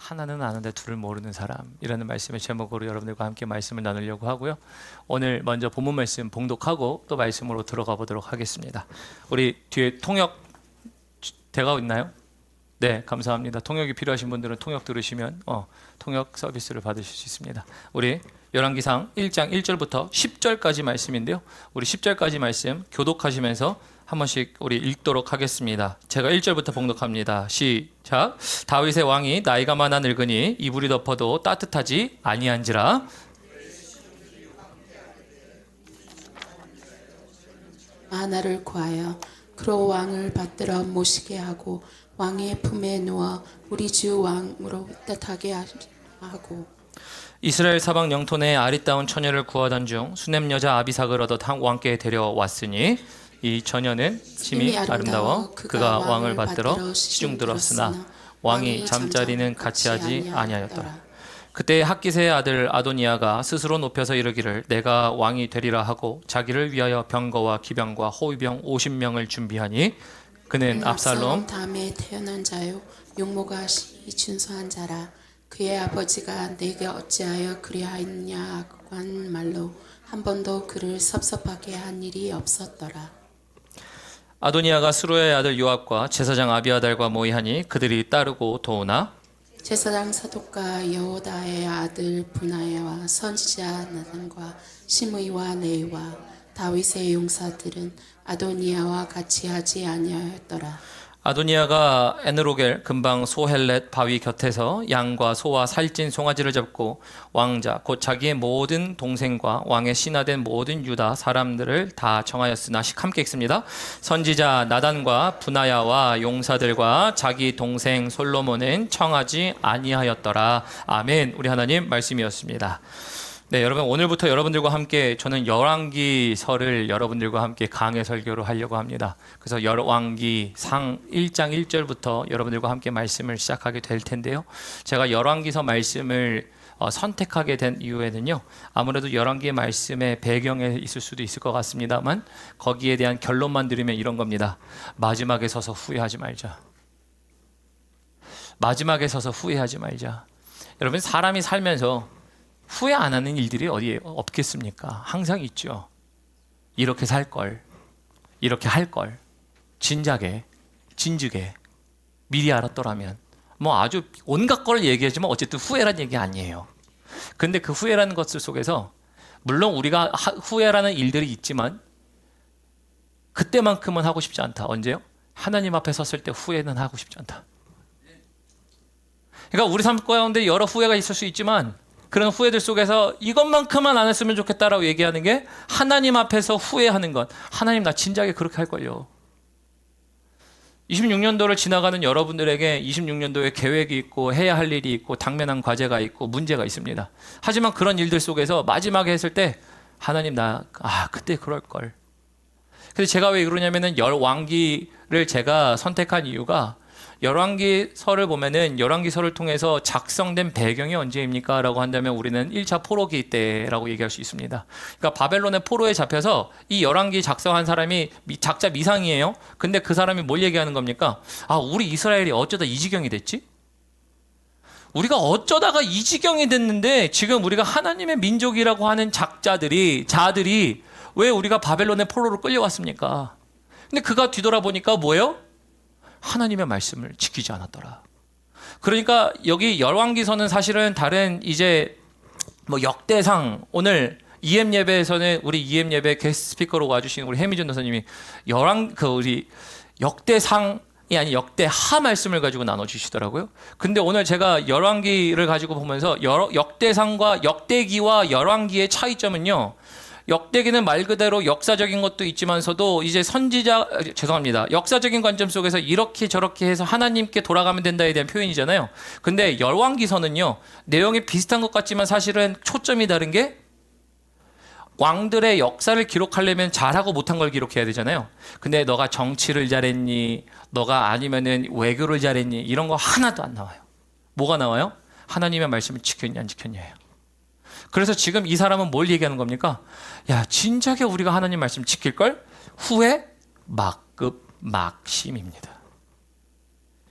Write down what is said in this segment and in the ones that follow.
하나는 아는데 둘을 모르는 사람이라는 말씀의 제목으로 여러분들과 함께 말씀을 나누려고 하고요. 오늘 먼저 본문 말씀 봉독하고 또 말씀으로 들어가 보도록 하겠습니다. 우리 뒤에 통역 돼가고 있나요? 네, 감사합니다. 통역이 필요하신 분들은 통역 들으시면 통역 서비스를 받으실 수 있습니다. 우리 열왕기상 1장 1절부터 10절까지 말씀인데요. 우리 10절까지 말씀 교독하시면서 한 번씩 우리 읽도록 하겠습니다. 제가 1절부터 봉독합니다. 시작. 다윗의 왕이 나이가 많아 늙으니 이불이 덮어도 따뜻하지 아니한지라. 아나를 구하여 그로 왕을 받들어 모시게 하고 왕의 품에 누워 우리 주 왕으로 뜻하게 하고 이스라엘 사방 영토 내 아리따운 처녀를 구하던 중 수넴 여자 아비삭을 얻어 왕께 데려왔으니 이 처녀는 심히 아름다워 그가 왕을 받들어 시중 들었으나 왕이 잠자리는 같이 하지 아니하였더라. 그때 핫깃의 아들 아도니아가 스스로 높여서 이르기를 내가 왕이 되리라 하고 자기를 위하여 병거와 기병과 호위병 50명을 준비하니 그는 압살롬 다음에 태어난 자요 용모가 준수한 자라. 그의 아버지가 내게 어찌하여 그리하였냐고 한 말로 한 번도 그를 섭섭하게 한 일이 없었더라. 아도니아가 스루야의 아들 요압과 제사장 아비아달과 모이하니 그들이 따르고 도우나 제사장 사독과 여호다의 아들 분하야와 선지자 나단과 시므이와 네와 다윗의 용사들은 아도니아와 같이 하지 아니하였더라. 아도니아가 에느로겔 근방 소헬렛 바위 곁에서 양과 소와 살찐 송아지를 잡고 왕자 곧 자기의 모든 동생과 왕의 신하된 모든 유다 사람들을 다 정하였으나 함께 읽습니다. 선지자 나단과 분하야와 용사들과 자기 동생 솔로몬은 청하지 아니하였더라. 아멘. 우리 하나님 말씀이었습니다. 네, 여러분 오늘부터 여러분들과 함께 저는 열왕기서를 여러분들과 함께 강해 설교를 하려고 합니다. 그래서 열왕기상 1장 1절부터 여러분들과 함께 말씀을 시작하게 될 텐데요. 제가 열왕기서 말씀을 선택하게 된 이유에는요. 아무래도 열왕기의 말씀의 배경에 있을 수도 있을 것 같습니다만 거기에 대한 결론만 들으면 이런 겁니다. 마지막에 서서 후회하지 말자. 마지막에 서서 후회하지 말자. 여러분 사람이 살면서 후회 안 하는 일들이 어디에 없겠습니까? 항상 있죠. 이렇게 살 걸, 이렇게 할 걸, 진작에, 진즉에 미리 알았더라면 뭐 아주 온갖 걸 얘기하지만 어쨌든 후회란 얘기 아니에요. 근데 그 후회라는 것들 속에서 물론 우리가 후회라는 일들이 있지만 그때만큼은 하고 싶지 않다. 언제요? 하나님 앞에 섰을 때 후회는 하고 싶지 않다. 그러니까 우리 삶 가운데 여러 후회가 있을 수 있지만 그런 후회들 속에서 이것만큼만 안 했으면 좋겠다라고 얘기하는 게 하나님 앞에서 후회하는 것. 하나님 나 진작에 그렇게 할걸요. 26년도를 지나가는 여러분들에게 26년도에 계획이 있고 해야 할 일이 있고 당면한 과제가 있고 문제가 있습니다. 하지만 그런 일들 속에서 마지막에 했을 때 하나님 그때 그럴걸. 그래서 제가 왜 그러냐면은 열왕기를 제가 선택한 이유가 열왕기서를 보면은 열왕기서를 통해서 작성된 배경이 언제입니까? 라고 한다면 우리는 1차 포로기 때라고 얘기할 수 있습니다. 그러니까 바벨론의 포로에 잡혀서 이 열왕기 작성한 사람이 작자 미상이에요. 근데 그 사람이 뭘 얘기하는 겁니까? 우리 이스라엘이 어쩌다 이 지경이 됐지? 우리가 어쩌다가 이 지경이 됐는데 지금 우리가 하나님의 민족이라고 하는 자들이 왜 우리가 바벨론의 포로로 끌려왔습니까? 근데 그가 뒤돌아보니까 뭐예요? 하나님의 말씀을 지키지 않았더라. 그러니까 여기 열왕기서는 사실은 다른 이제 뭐 역대상 오늘 EM 예배에서는 우리 EM 예배 게스트 스피커로 와주신 우리 해미준 도사님이 우리 역대상이 아닌 역대하 말씀을 가지고 나눠주시더라고요. 근데 오늘 제가 열왕기를 가지고 보면서 역대상과 역대기와 열왕기의 차이점은요. 역대기는 말 그대로 역사적인 것도 있지만서도 이제 역사적인 관점 속에서 이렇게 저렇게 해서 하나님께 돌아가면 된다에 대한 표현이잖아요. 근데 열왕기서는요. 내용이 비슷한 것 같지만 사실은 초점이 다른 게 왕들의 역사를 기록하려면 잘하고 못한 걸 기록해야 되잖아요. 근데 너가 정치를 잘했니? 너가 아니면은 외교를 잘했니? 이런 거 하나도 안 나와요. 뭐가 나와요? 하나님의 말씀을 지켰냐 안 지켰냐예요. 그래서 지금 이 사람은 뭘 얘기하는 겁니까? 야, 진작에 우리가 하나님 말씀 지킬걸? 후회, 막급, 막심입니다.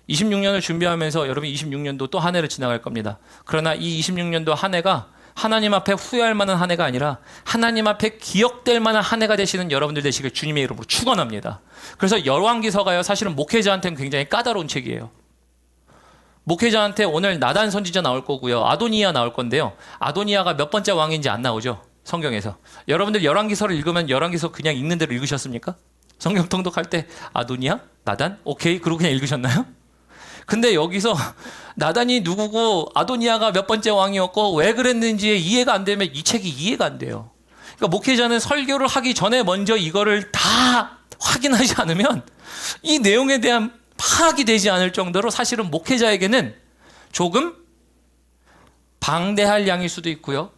26년을 준비하면서 여러분 26년도 또 한 해를 지나갈 겁니다. 그러나 이 26년도 한 해가 하나님 앞에 후회할 만한 한 해가 아니라 하나님 앞에 기억될 만한 한 해가 되시는 여러분들 되시길 주님의 이름으로 축원합니다. 그래서 열왕기서가요, 사실은 목회자한테는 굉장히 까다로운 책이에요. 목회자한테 오늘 나단 선지자 나올 거고요, 아도니아 나올 건데요. 아도니아가 몇 번째 왕인지 안 나오죠, 성경에서. 여러분들 열왕기서를 읽으면 열왕기서 그냥 읽는 대로 읽으셨습니까? 성경 통독할 때 아도니아? 나단? 오케이, 그러고 그냥 읽으셨나요? 근데 여기서 나단이 누구고 아도니아가 몇 번째 왕이었고 왜 그랬는지 이해가 안 되면 이 책이 이해가 안 돼요. 그러니까 목회자는 설교를 하기 전에 먼저 이거를 다 확인하지 않으면 이 내용에 대한 파악이 되지 않을 정도로 사실은 목회자에게는 조금 방대할 양일 수도 있고요,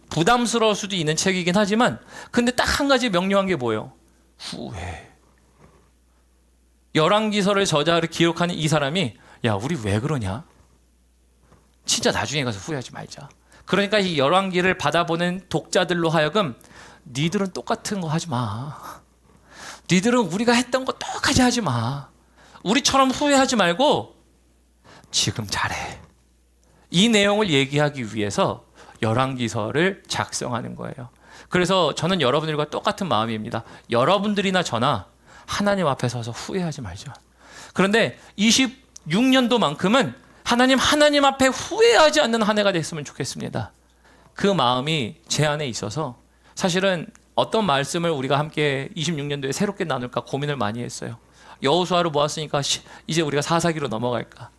부담스러울 수도 있는 책이긴 하지만, 근데 딱 한 가지 명료한 게 뭐예요? 후회. 열왕기서를 저자를 기록하는 이 사람이, 야, 우리 왜 그러냐? 진짜 나중에 가서 후회하지 말자. 그러니까 이 열왕기를 받아보는 독자들로 하여금 니들은 똑같은 거 하지 마. 니들은 우리가 했던 거 똑같이 하지 마. 우리처럼 후회하지 말고 지금 잘해. 이 내용을 얘기하기 위해서 열왕기서를 작성하는 거예요. 그래서 저는 여러분들과 똑같은 마음입니다. 여러분들이나 저나 하나님 앞에 서서 후회하지 말자. 그런데 26년도만큼은 하나님 앞에 후회하지 않는 한 해가 됐으면 좋겠습니다. 그 마음이 제 안에 있어서 사실은 어떤 말씀을 우리가 함께 26년도에 새롭게 나눌까 고민을 많이 했어요. 여호수아를 모았으니까 이제 우리가 사사기로 넘어갈까?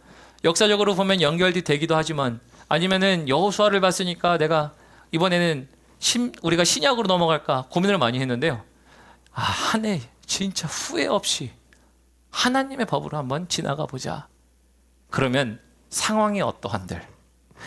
역사적으로 보면 연결이 되기도 하지만, 아니면은 여호수아를 봤으니까 내가 이번에는 우리가 신약으로 넘어갈까 고민을 많이 했는데요. 한 해 진짜 후회 없이 하나님의 법으로 한번 지나가 보자. 그러면 상황이 어떠한들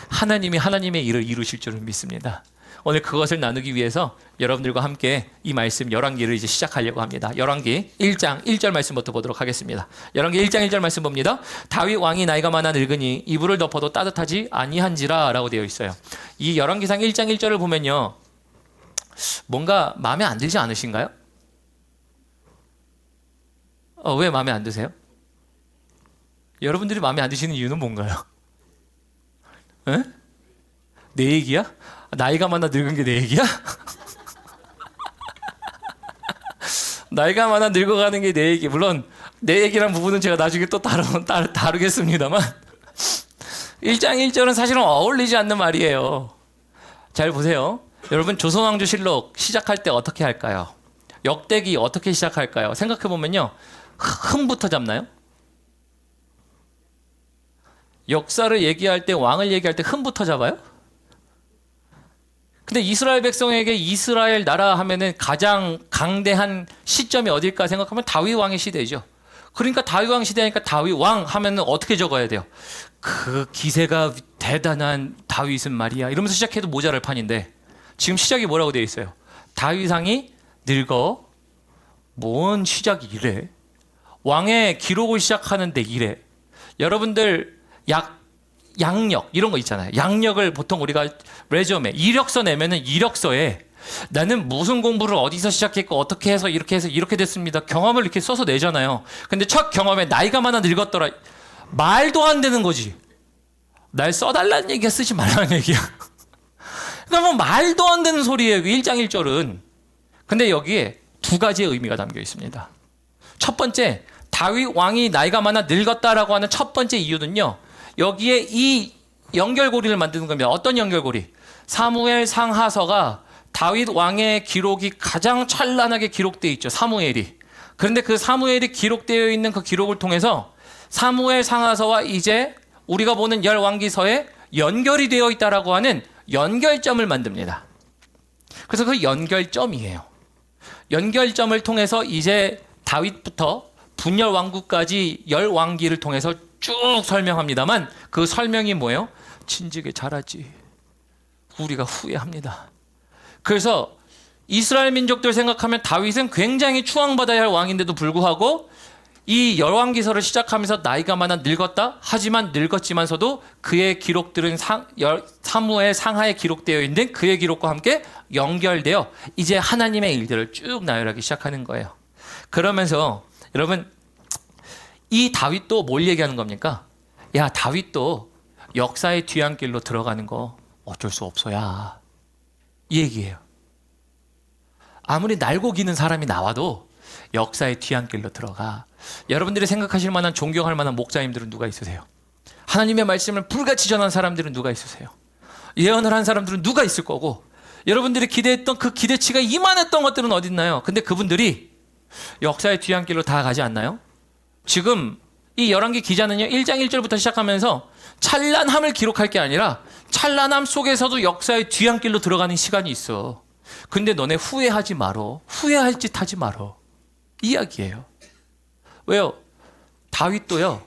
하나님이 하나님의 일을 이루실 줄은 믿습니다. 오늘 그것을 나누기 위해서 여러분들과 함께 이 말씀 열왕기를 이제 시작하려고 합니다. 열왕기 1장 1절 말씀부터 보도록 하겠습니다. 열왕기 1장 1절 말씀 봅니다. 다윗 왕이 나이가 많아 늙으니 이불을 덮어도 따뜻하지 아니한지라 라고 되어 있어요. 이 열왕기상 1장 1절을 보면요, 뭔가 마음에 안 들지 않으신가요? 왜 마음에 안 드세요? 여러분들이 마음에 안 드시는 이유는 뭔가요? 에? 내 얘기야? 나이가 많아 늙은 게 내 얘기야? 나이가 많아 늙어가는 게 내 얘기. 물론 내 얘기란 부분은 제가 나중에 또 다루겠습니다만 1장 1절은 사실은 어울리지 않는 말이에요. 잘 보세요. 여러분, 조선왕조실록 시작할 때 어떻게 할까요? 역대기 어떻게 시작할까요? 생각해보면요, 흠부터 잡나요? 역사를 얘기할 때, 왕을 얘기할 때 흠부터 잡아요? 근데 이스라엘 백성에게 이스라엘 나라 하면은 가장 강대한 시점이 어딜까 생각하면 다윗 왕의 시대죠. 그러니까 다윗 왕 시대니까 다윗 왕 하면은 어떻게 적어야 돼요? 그 기세가 대단한 다윗은 말이야, 이러면서 시작해도 모자랄 판인데, 지금 시작이 뭐라고 되어 있어요? 다윗 왕이 늙어. 뭔 시작이 이래? 왕의 기록을 시작하는데 이래. 여러분들 양력 이런 거 있잖아요. 양력을 보통 우리가 레저메, 이력서 내면은 이력서에 나는 무슨 공부를 어디서 시작했고 어떻게 해서 이렇게 됐습니다, 경험을 이렇게 써서 내잖아요. 근데 첫 경험에 나이가 많아 늙었더라, 말도 안 되는 거지. 날 써달라는 얘기야, 쓰지 말라는 얘기야. 그러니까 뭐 말도 안 되는 소리예요, 1장 1절은. 근데 여기에 두 가지의 의미가 담겨 있습니다. 첫 번째, 다윗 왕이 나이가 많아 늙었다라고 하는 첫 번째 이유는요, 여기에 이 연결고리를 만드는 겁니다. 어떤 연결고리? 사무엘 상하서가 다윗 왕의 기록이 가장 찬란하게 기록되어 있죠, 사무엘이. 그런데 그 사무엘이 기록되어 있는 그 기록을 통해서 사무엘 상하서와 이제 우리가 보는 열왕기서에 연결이 되어 있다라고 하는 연결점을 만듭니다. 그래서 그 연결점이에요. 연결점을 통해서 이제 다윗부터 분열 왕국까지 열왕기를 통해서 쭉 설명합니다만, 그 설명이 뭐예요? 진즉에 잘하지, 우리가 후회합니다. 그래서 이스라엘 민족들 생각하면 다윗은 굉장히 추앙받아야 할 왕인데도 불구하고 이 열왕기서를 시작하면서 나이가 많아 늙었다, 하지만 늙었지만서도 그의 기록들은 사무엘 상하에 기록되어 있는 그의 기록과 함께 연결되어 이제 하나님의 일들을 쭉 나열하기 시작하는 거예요. 그러면서 여러분, 이 다윗도 뭘 얘기하는 겁니까? 야, 다윗도 역사의 뒤안길로 들어가는 거 어쩔 수 없어야. 이 얘기예요. 아무리 날고 기는 사람이 나와도 역사의 뒤안길로 들어가. 여러분들이 생각하실 만한 존경할 만한 목사님들은 누가 있으세요? 하나님의 말씀을 불같이 전한 사람들은 누가 있으세요? 예언을 한 사람들은 누가 있을 거고, 여러분들이 기대했던 그 기대치가 이만했던 것들은 어디 있나요? 근데 그분들이 역사의 뒤안길로 다 가지 않나요? 지금 이 열왕기 기자는요, 1장 1절부터 시작하면서 찬란함을 기록할 게 아니라 찬란함 속에서도 역사의 뒤안길로 들어가는 시간이 있어. 근데 너네 후회하지 말어. 후회할 짓 하지 말어. 이야기예요. 왜요? 다윗도요,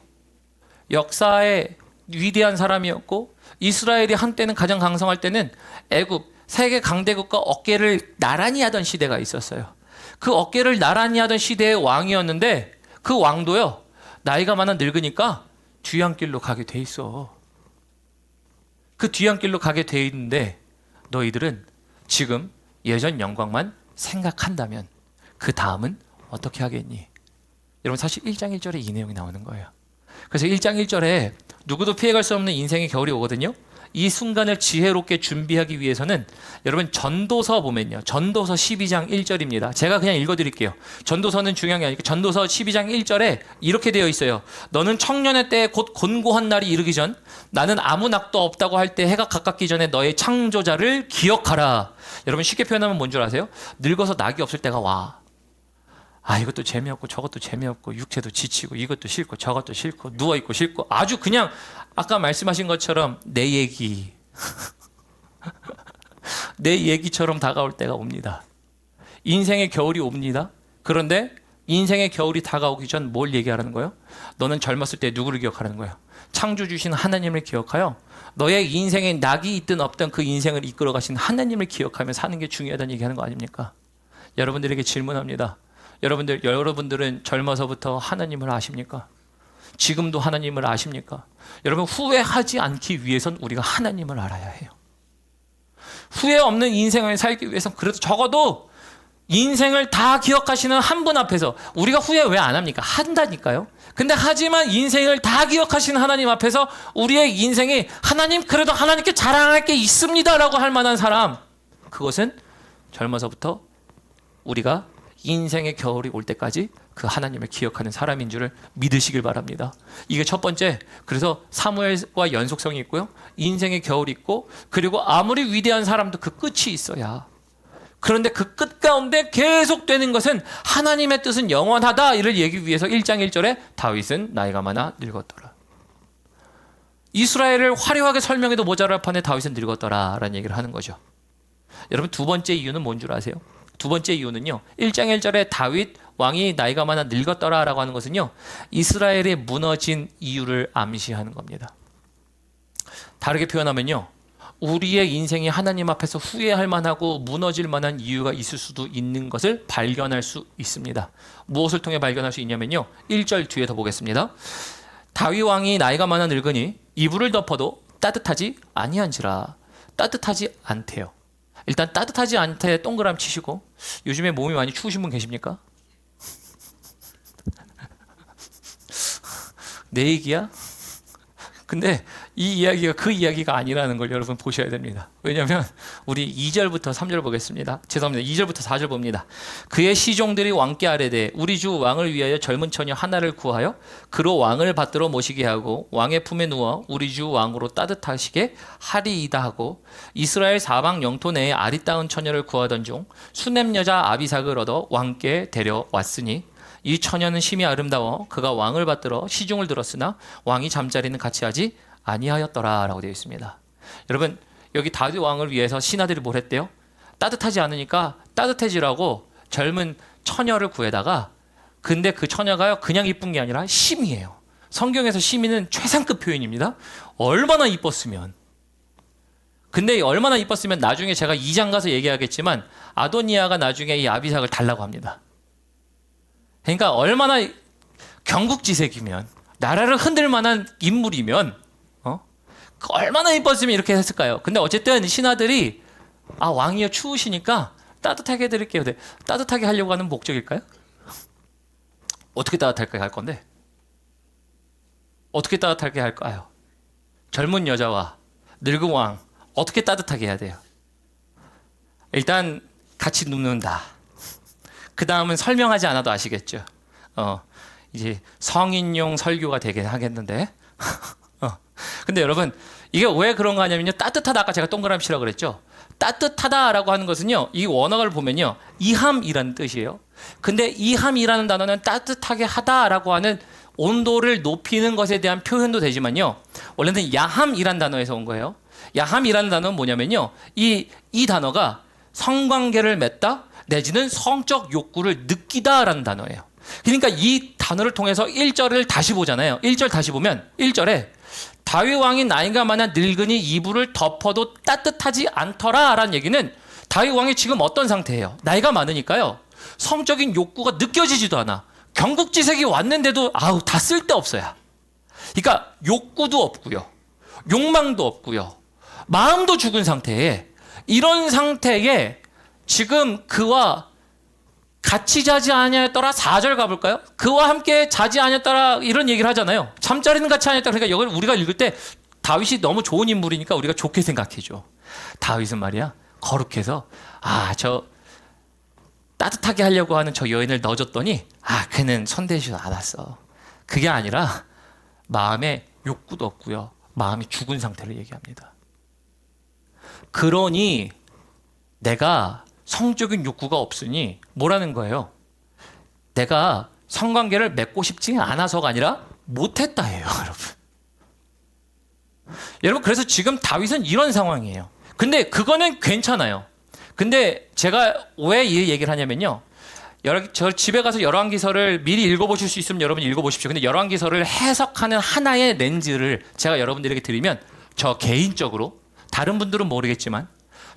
역사의 위대한 사람이었고, 이스라엘이 한때는 가장 강성할 때는 애굽, 세계 강대국과 어깨를 나란히 하던 시대가 있었어요. 그 어깨를 나란히 하던 시대의 왕이었는데, 그 왕도요, 나이가 많아 늙으니까 뒤안길로 가게 돼 있어. 그 뒤안길로 가게 돼 있는데, 너희들은 지금 예전 영광만 생각한다면 그 다음은 어떻게 하겠니? 여러분, 사실 1장 1절에 이 내용이 나오는 거예요. 그래서 1장 1절에 누구도 피해갈 수 없는 인생의 겨울이 오거든요. 이 순간을 지혜롭게 준비하기 위해서는, 여러분, 전도서 보면요, 전도서 12장 1절입니다. 제가 그냥 읽어드릴게요. 전도서는 중요한 게 아니고 전도서 12장 1절에 이렇게 되어 있어요. 너는 청년의 때에 곧 곤고한 날이 이르기 전, 나는 아무 낙도 없다고 할 때 해가 가깝기 전에 너의 창조자를 기억하라. 여러분, 쉽게 표현하면 뭔 줄 아세요? 늙어서 낙이 없을 때가 와. 아, 이것도 재미없고 저것도 재미없고 육체도 지치고 이것도 싫고 저것도 싫고 누워있고 싫고, 아주 그냥 아까 말씀하신 것처럼 내 얘기 내 얘기처럼 다가올 때가 옵니다. 인생의 겨울이 옵니다. 그런데 인생의 겨울이 다가오기 전 뭘 얘기하라는 거예요? 너는 젊었을 때 누구를 기억하라는 거예요? 창조 주신 하나님을 기억하여 너의 인생에 낙이 있든 없든 그 인생을 이끌어 가신 하나님을 기억하며 사는 게 중요하다는 얘기하는 거 아닙니까? 여러분들에게 질문합니다. 여러분들은 젊어서부터 하나님을 아십니까? 지금도 하나님을 아십니까? 여러분, 후회하지 않기 위해선 우리가 하나님을 알아야 해요. 후회 없는 인생을 살기 위해선 그래도 적어도 인생을 다 기억하시는 한 분 앞에서, 우리가 후회 왜 안 합니까? 한다니까요. 근데 하지만 인생을 다 기억하시는 하나님 앞에서 우리의 인생이 하나님, 그래도 하나님께 자랑할 게 있습니다라고 할 만한 사람, 그것은 젊어서부터 우리가 인생의 겨울이 올 때까지 그 하나님을 기억하는 사람인 줄을 믿으시길 바랍니다. 이게 첫 번째. 그래서 사무엘과 연속성이 있고요, 인생의 겨울이 있고, 그리고 아무리 위대한 사람도 그 끝이 있어야. 그런데 그 끝 가운데 계속되는 것은 하나님의 뜻은 영원하다, 이를 얘기 위해서 1장 1절에 다윗은 나이가 많아 늙었더라. 이스라엘을 화려하게 설명해도 모자랄 판에 다윗은 늙었더라 라는 얘기를 하는 거죠. 여러분, 두 번째 이유는 뭔 줄 아세요? 두 번째 이유는요, 1장 1절에 다윗 왕이 나이가 많아 늙었더라 라고 하는 것은요, 이스라엘이 무너진 이유를 암시하는 겁니다. 다르게 표현하면요, 우리의 인생이 하나님 앞에서 후회할 만하고 무너질 만한 이유가 있을 수도 있는 것을 발견할 수 있습니다. 무엇을 통해 발견할 수 있냐면요, 1절 뒤에 더 보겠습니다. 다윗 왕이 나이가 많아 늙으니 이불을 덮어도 따뜻하지 아니한지라. 따뜻하지 않대요. 일단 따뜻하지 않대 동그라미 치시고, 요즘에 몸이 많이 추우신 분 계십니까? 내 얘기야? 근데 이 이야기가 그 이야기가 아니라는 걸 여러분 보셔야 됩니다. 왜냐하면 우리 2절부터 3절 보겠습니다. 죄송합니다. 2절부터 4절 봅니다. 그의 시종들이 왕께 아뢰되 우리 주 왕을 위하여 젊은 처녀 하나를 구하여 그로 왕을 받들어 모시게 하고 왕의 품에 누워 우리 주 왕으로 따뜻하시게 하리이다 하고, 이스라엘 사방 영토 내에 아리따운 처녀를 구하던 중 수넴 여자 아비삭을 얻어 왕께 데려왔으니 이 처녀는 심히 아름다워 그가 왕을 받들어 시중을 들었으나 왕이 잠자리는 같이 하지 아니하였더라 라고 되어 있습니다. 여러분, 여기 다윗 왕을 위해서 신하들이 뭘 했대요? 따뜻하지 않으니까 따뜻해지라고 젊은 처녀를 구해다가, 근데 그 처녀가요, 그냥 이쁜 게 아니라 심이에요. 성경에서 심이는 최상급 표현입니다. 얼마나 이뻤으면. 근데 얼마나 이뻤으면 나중에 제가 2장 가서 얘기하겠지만 아도니아가 나중에 이 아비삭을 달라고 합니다. 그러니까 얼마나 경국지색이면, 나라를 흔들 만한 인물이면 얼마나 이뻤으면 이렇게 했을까요? 근데 어쨌든 신하들이 왕이여 추우시니까 따뜻하게 해드릴게요. 따뜻하게 하려고 하는 목적일까요? 어떻게 따뜻하게 할 건데? 어떻게 따뜻하게 할까요? 젊은 여자와 늙은 왕 어떻게 따뜻하게 해야 돼요? 일단 같이 눕는다. 그 다음은 설명하지 않아도 아시겠죠. 이제 성인용 설교가 되긴 하겠는데. 근데 여러분 이게 왜 그런 거 하냐면요. 따뜻하다 아까 제가 동그라미 치라고 그랬죠. 따뜻하다라고 하는 것은요. 이 원어를 보면요. 이함이라는 뜻이에요. 근데 이함이라는 단어는 따뜻하게 하다라고 하는 온도를 높이는 것에 대한 표현도 되지만요. 원래는 야함이라는 단어에서 온 거예요. 야함이라는 단어는 뭐냐면요. 이 단어가 성관계를 맺다 내지는 성적 욕구를 느끼다라는 단어예요. 그러니까 이 단어를 통해서 1절을 다시 보잖아요. 1절 다시 보면 1절에 다윗 왕이 나이가 많아 늙으니 이불을 덮어도 따뜻하지 않더라라는 얘기는 다윗 왕이 지금 어떤 상태예요? 나이가 많으니까요. 성적인 욕구가 느껴지지도 않아. 경국지색이 왔는데도 아우 다 쓸데없어요. 그러니까 욕구도 없고요. 욕망도 없고요. 마음도 죽은 상태에 이런 상태에 지금 그와 같이 자지 아니하였더라. 4절 가볼까요? 그와 함께 자지 아니하였더라 이런 얘기를 하잖아요. 잠자리는 같이 아니하였더라. 그러니까 이걸 우리가 읽을 때 다윗이 너무 좋은 인물이니까 우리가 좋게 생각해줘. 다윗은 말이야 거룩해서 저 따뜻하게 하려고 하는 저 여인을 넣어줬더니 그는 손대지도 않았어. 그게 아니라 마음에 욕구도 없고요. 마음이 죽은 상태를 얘기합니다. 그러니 내가 성적인 욕구가 없으니 뭐라는 거예요? 내가 성관계를 맺고 싶지 않아서가 아니라 못했다예요, 여러분. 여러분 그래서 지금 다윗은 이런 상황이에요. 근데 그거는 괜찮아요. 근데 제가 왜 이 얘기를 하냐면요. 저 집에 가서 열왕기서를 미리 읽어보실 수 있으면 여러분 읽어보십시오. 근데 열왕기서를 해석하는 하나의 렌즈를 제가 여러분들에게 드리면 저 개인적으로 다른 분들은 모르겠지만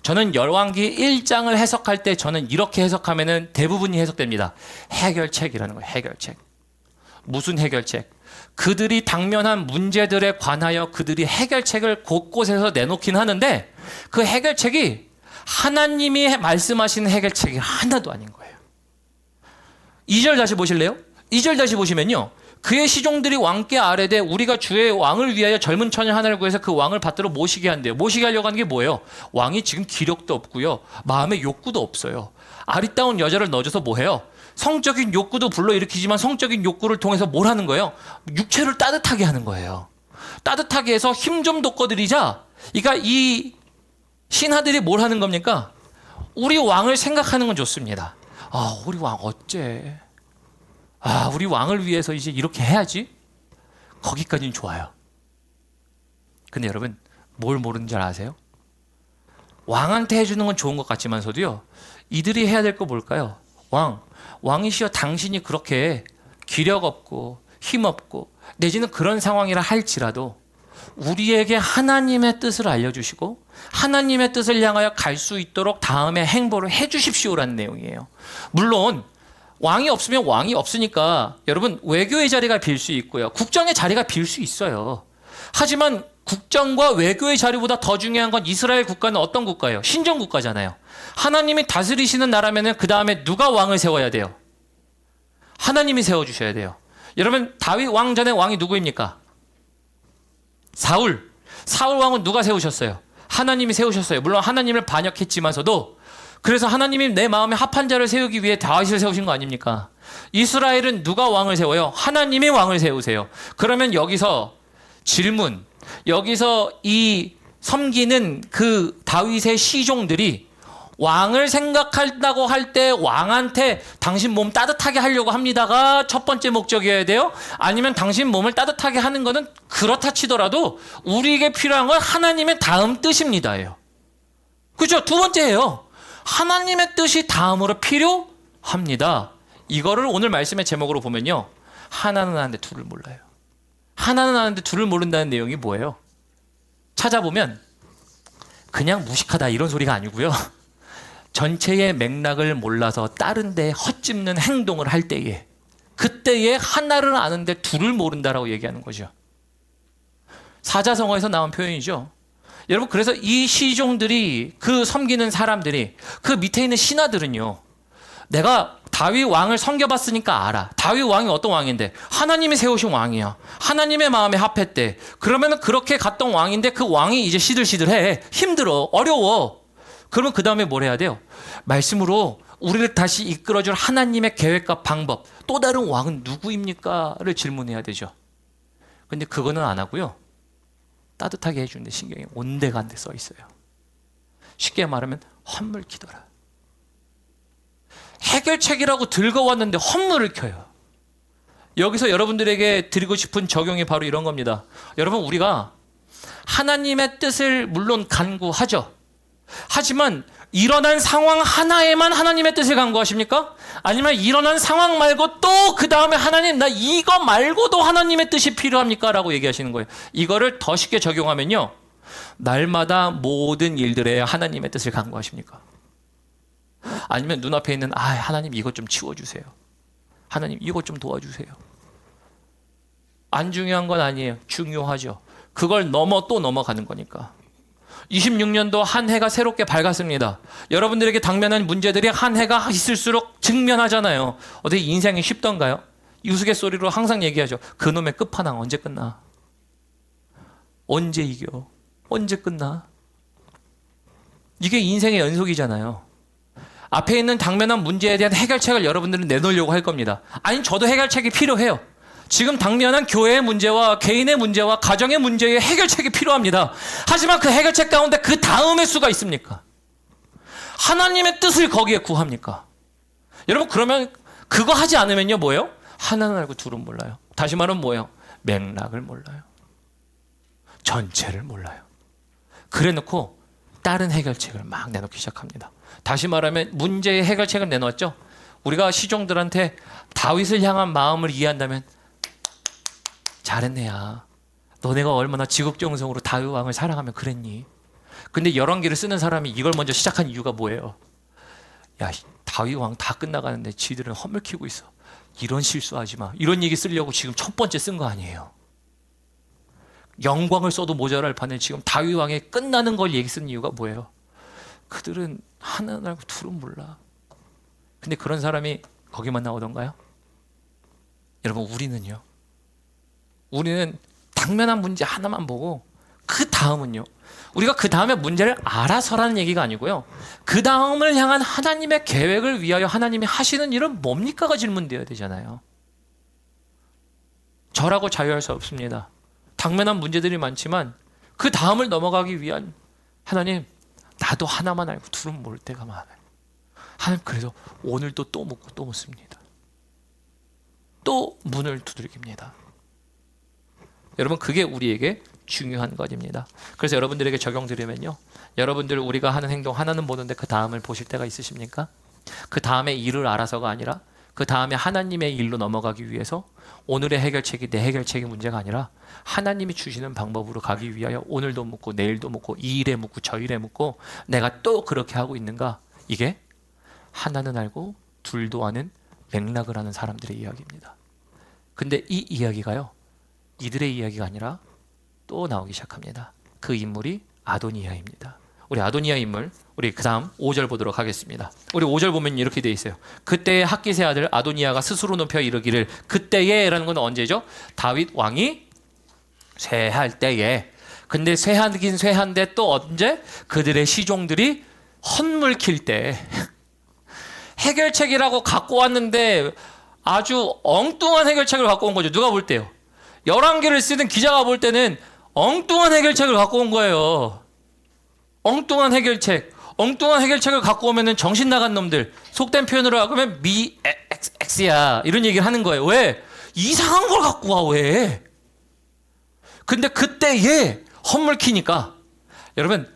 저는 열왕기 1장을 해석할 때 저는 이렇게 해석하면은 대부분이 해석됩니다. 해결책이라는 거예요. 해결책. 무슨 해결책? 그들이 당면한 문제들에 관하여 그들이 해결책을 곳곳에서 내놓긴 하는데 그 해결책이 하나님이 말씀하시는 해결책이 하나도 아닌 거예요. 2절 다시 보실래요? 2절 다시 보시면요. 그의 시종들이 왕께 아뢰되 우리가 주의 왕을 위하여 젊은 처녀 하나를 구해서 그 왕을 받들어 모시게 한대요. 모시게 하려고 하는 게 뭐예요? 왕이 지금 기력도 없고요. 마음의 욕구도 없어요. 아리따운 여자를 넣어줘서 뭐해요? 성적인 욕구도 불러일으키지만 성적인 욕구를 통해서 뭘 하는 거예요? 육체를 따뜻하게 하는 거예요. 따뜻하게 해서 힘 좀 돋궈드리자. 그러니까 이 신하들이 뭘 하는 겁니까? 우리 왕을 생각하는 건 좋습니다. 우리 왕 어째? 우리 왕을 위해서 이제 이렇게 해야지? 거기까지는 좋아요. 근데 여러분 뭘 모르는 줄 아세요? 왕한테 해주는 건 좋은 것 같지만서도요. 이들이 해야 될 거 뭘까요? 왕이시여 당신이 그렇게 기력 없고 힘 없고 내지는 그런 상황이라 할지라도 우리에게 하나님의 뜻을 알려주시고 하나님의 뜻을 향하여 갈 수 있도록 다음에 행보를 해주십시오라는 내용이에요. 물론 왕이 없으면 왕이 없으니까 여러분 외교의 자리가 빌 수 있고요. 국정의 자리가 빌 수 있어요. 하지만 국정과 외교의 자리보다 더 중요한 건 이스라엘 국가는 어떤 국가예요? 신정 국가잖아요. 하나님이 다스리시는 나라면은 그 다음에 누가 왕을 세워야 돼요? 하나님이 세워주셔야 돼요. 여러분 다윗 왕 전에 왕이 누구입니까? 사울 왕은 누가 세우셨어요? 하나님이 세우셨어요. 물론 하나님을 반역했지만서도 그래서 하나님이 내 마음에 합한 자를 세우기 위해 다윗을 세우신 거 아닙니까? 이스라엘은 누가 왕을 세워요? 하나님이 왕을 세우세요. 그러면 여기서 질문, 여기서 이 섬기는 그 다윗의 시종들이 왕을 생각한다고 할 때 왕한테 당신 몸 따뜻하게 하려고 합니다가 첫 번째 목적이어야 돼요? 아니면 당신 몸을 따뜻하게 하는 거는 그렇다 치더라도 우리에게 필요한 건 하나님의 다음 뜻입니다예요. 그죠? 두 번째예요. 하나님의 뜻이 다음으로 필요합니다. 이거를 오늘 말씀의 제목으로 보면요. 하나는 아는데 둘을 몰라요. 하나는 아는데 둘을 모른다는 내용이 뭐예요? 찾아보면 그냥 무식하다 이런 소리가 아니고요. 전체의 맥락을 몰라서 다른 데에 헛짚는 행동을 할 때에 그때에 하나를 아는데 둘을 모른다라고 얘기하는 거죠. 사자성어에서 나온 표현이죠. 여러분 그래서 이 시종들이 그 섬기는 사람들이 그 밑에 있는 신하들은요. 내가 다윗 왕을 섬겨봤으니까 알아. 다윗 왕이 어떤 왕인데? 하나님이 세우신 왕이야. 하나님의 마음에 합했대. 그러면 그렇게 갔던 왕인데 그 왕이 이제 시들시들해. 힘들어. 어려워. 그러면 그 다음에 뭘 해야 돼요? 말씀으로 우리를 다시 이끌어줄 하나님의 계획과 방법. 또 다른 왕은 누구입니까?를 질문해야 되죠. 근데 그거는 안 하고요. 따뜻하게 해주는데 신경이 온데간데 써 있어요. 쉽게 말하면 헛물 키더라. 해결책이라고 들고 왔는데 헛물을 켜요. 여기서 여러분들에게 드리고 싶은 적용이 바로 이런 겁니다. 여러분, 우리가 하나님의 뜻을 물론 간구하죠. 하지만 일어난 상황 하나에만 하나님의 뜻을 간구하십니까? 아니면 일어난 상황 말고 또 그 다음에 하나님, 나 이거 말고도 하나님의 뜻이 필요합니까? 라고 얘기하시는 거예요. 이거를 더 쉽게 적용하면요, 날마다 모든 일들에 하나님의 뜻을 간구하십니까? 아니면 눈앞에 있는 하나님 이것 좀 치워주세요. 하나님 이것 좀 도와주세요. 안 중요한 건 아니에요. 중요하죠. 그걸 넘어 또 넘어가는 거니까. 26년도 한 해가 새롭게 밝았습니다. 여러분들에게 당면한 문제들이 한 해가 있을수록 직면하잖아요. 어떻게 인생이 쉽던가요? 우스갯소리로 항상 얘기하죠. 그놈의 끝판왕 언제 끝나? 언제 이겨? 언제 끝나? 이게 인생의 연속이잖아요. 앞에 있는 당면한 문제에 대한 해결책을 여러분들은 내놓으려고 할 겁니다. 아니, 저도 해결책이 필요해요. 지금 당면한 교회의 문제와 개인의 문제와 가정의 문제에 해결책이 필요합니다. 하지만 그 해결책 가운데 그 다음의 수가 있습니까? 하나님의 뜻을 거기에 구합니까? 여러분, 그러면 그거 하지 않으면요, 뭐예요? 하나는 알고 둘은 몰라요. 다시 말하면 뭐예요? 맥락을 몰라요. 전체를 몰라요. 그래 놓고 다른 해결책을 막 내놓기 시작합니다. 다시 말하면 문제의 해결책을 내놓았죠. 우리가 시종들한테 다윗을 향한 마음을 이해한다면, 잘했네 야. 너네가 얼마나 지극정성으로 다윗 왕을 사랑하면 그랬니? 근데 열왕기를 쓰는 사람이 이걸 먼저 시작한 이유가 뭐예요? 야, 다윗 왕 다 끝나가는데 지들은 헛물 키우고 있어. 이런 실수하지 마. 이런 얘기 쓰려고 지금 첫 번째 쓴 거 아니에요. 영광을 써도 모자랄 판에 지금 다윗 왕의 끝나는 걸 얘기 쓴 이유가 뭐예요? 그들은 하나는 알고 둘은 몰라. 근데 그런 사람이 거기만 나오던가요? 여러분, 우리는요, 우리는 당면한 문제 하나만 보고 그 다음은요, 우리가 그 다음에 문제를 알아서라는 얘기가 아니고요, 그 다음을 향한 하나님의 계획을 위하여 하나님이 하시는 일은 뭡니까가 질문되어야 되잖아요. 저라고 자유할 수 없습니다. 당면한 문제들이 많지만 그 다음을 넘어가기 위한, 하나님 나도 하나만 알고 둘은 모를 때가 많아요. 하나님, 그래서 오늘도 또 묻고 또 묻습니다. 또 문을 두들깁니다. 여러분, 그게 우리에게 중요한 것입니다. 그래서 여러분들에게 적용드리면요, 여러분들 우리가 하는 행동 하나는 보는데 그 다음을 보실 때가 있으십니까? 그 다음에 일을 알아서가 아니라 그 다음에 하나님의 일로 넘어가기 위해서 오늘의 해결책이 내 해결책의 문제가 아니라 하나님이 주시는 방법으로 가기 위하여 오늘도 묻고 내일도 묻고 이 일에 묻고 저 일에 묻고 내가 또 그렇게 하고 있는가? 이게 하나는 알고 둘도 아는 맥락을 하는 사람들의 이야기입니다. 근데 이 이야기가요, 이들의 이야기가 아니라 또 나오기 시작합니다. 그 인물이 아도니아입니다. 우리 아도니아 인물, 우리 그 다음 5절 보도록 하겠습니다. 우리 5절 보면 이렇게 돼 있어요. 그때의 핫깃의 아들 아도니아가 스스로 높여 이르기를, 그때에라는 건 언제죠? 다윗 왕이 쇠할 때에. 근데 쇠하긴 쇠한데 또 언제? 그들의 시종들이 헛물 킬 때. 해결책이라고 갖고 왔는데 아주 엉뚱한 해결책을 갖고 온 거죠. 누가 볼 때요? 열왕기를 쓰는 기자가 볼 때는 엉뚱한 해결책을 갖고 온 거예요. 엉뚱한 해결책을 갖고 오면은 정신 나간 놈들, 속된 표현으로 하면 X야 이런 얘기를 하는 거예요. 왜? 이상한 걸 갖고 와. 왜? 근데 그때에 헛물 키니까, 여러분,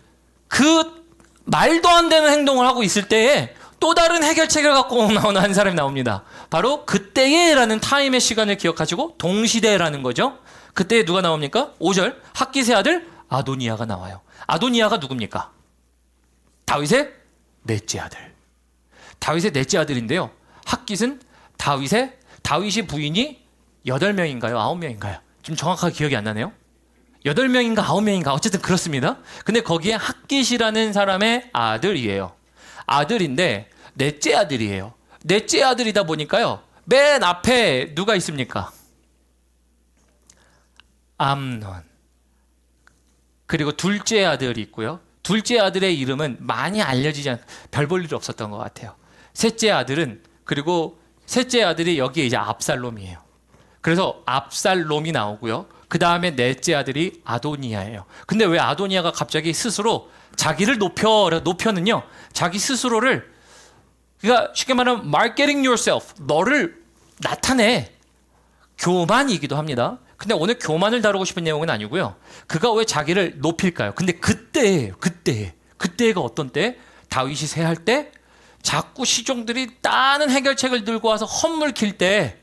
그 말도 안 되는 행동을 하고 있을 때에 또 다른 해결책을 갖고 나오는 한 사람이 나옵니다. 바로 그때에라는 타임의 시간을 기억하시고 동시대라는 거죠. 그때에 누가 나옵니까? 5절 핫깃의 아들 아도니아가 나와요. 아도니아가 누굽니까? 다윗의 넷째 아들. 다윗의 넷째 아들인데요, 핫깃은 다윗이 부인이 8명인가요? 9명인가요? 좀 정확하게 기억이 안 나네요. 8명인가 9명인가 어쨌든 그렇습니다. 근데 거기에 핫깃이라는 사람의 아들이에요. 아들인데 넷째 아들이에요. 넷째 아들이다 보니까요. 맨 앞에 누가 있습니까? 암논. 그리고 둘째 아들이 있고요. 둘째 아들의 이름은 많이 알려지지 않, 별 볼 일 없었던 것 같아요. 셋째 아들은, 그리고 셋째 아들이 여기에 이제 압살롬이에요. 그래서 압살롬이 나오고요. 그 다음에 넷째 아들이 아도니아예요. 근데 왜 아도니아가 갑자기 스스로 자기를 높여는요, 자기 스스로를, 그러니까 쉽게 말하면 marketing yourself, 너를 나타내. 교만이기도 합니다. 근데 오늘 교만을 다루고 싶은 내용은 아니고요. 그가 왜 자기를 높일까요? 근데 그때가 어떤 때? 다윗이 세할 때 자꾸 시종들이 따는 해결책을 들고 와서 헛물 킬 때,